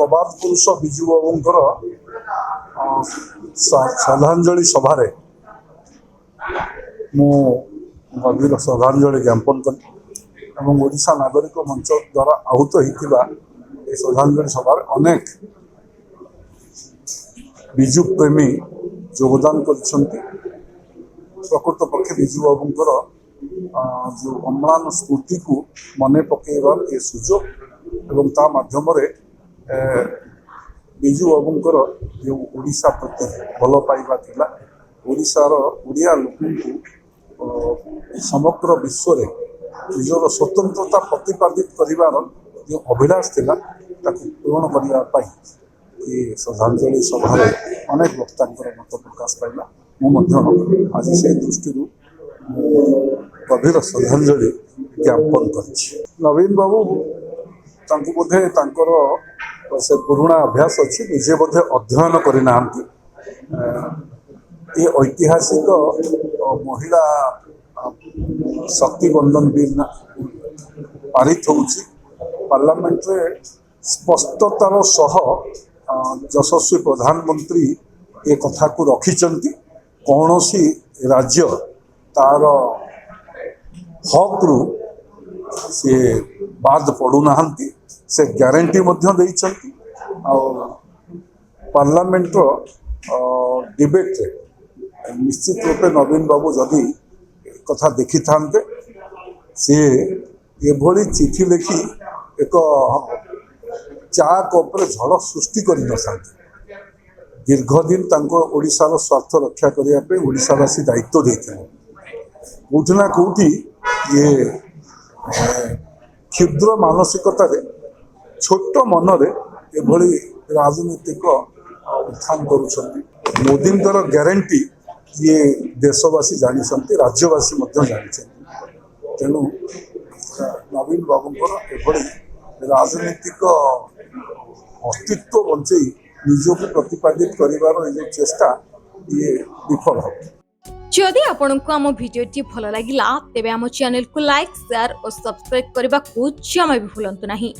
प्रबाद पुरुष विजु बाबूंकर श्रद्धांजलि सभारे मु गभीर श्रद्धांजलि ज्ञापन करी ओडिशा नागरिक मंच द्वारा आहूत होता श्रद्धांजलि सभार अनेक विजु प्रेमी योगदान करछंती। प्रकृत पक्षे विजु बाबूंकर जो अम्लान स्मृति को मन पकेबार ये सुजोग एवं ता माध्यम विजु बाबूंकर जो ओडिशा प्रति भल पाइबा थिला ओडिशार ओडिया लोक समग्र विश्व रे निजर स्वतंत्रता प्रतिपादित करिवार जो अभिलाष थिला ताकू पूर्ण करिवा पाई ये श्रद्धांजलि सभा अनेक वक्ता मत प्रकाश पाइला। आज से दृष्टि गभीर श्रद्धांजलि ज्ञापन कर नवीन बाबू बोधे से पुराणा अभ्यास अच्छी निजे बोधे अध्ययन करना ये ऐतिहासिक महिला शक्ति बंधन बिल पारित हो पार्लियामेंट स्पष्टतार सह यशस्वी प्रधानमंत्री ये कथा को रखिचंती कौन सी राज्य तार हक रु से बाद पड़ूना से ग्यारंटी पार्लियामेंट डिबेट निश्चित रूपे नवीन बाबू जदि कथा देखी था सी एभली चिठी लिखि एक चा कप्रे झड़ सृष्टि कर दीर्घ दिन ओडिशार स्वार्थ रक्षा करने ओडिशावासी दायित्व देते कौटिना कौटि ये क्षुद्र मानसिकता छोट मनरे एभली राजनीतिक उत्थान करुछंती। मोदींकर ग्यारंटी ये देशवासी जानी राज्यवासी जानी तेणु नवीन बाबूंकर एभली राजनीतिक अस्तित्व बंचे निजको प्रतिपादित करिवार जो चेष्टा ये विफल हो। जदि आपंक आम भिडी भल लगा तेब आम चैनल को लाइक शेयर और सब्सक्राइब करने को जमा भी भूलु नहीं।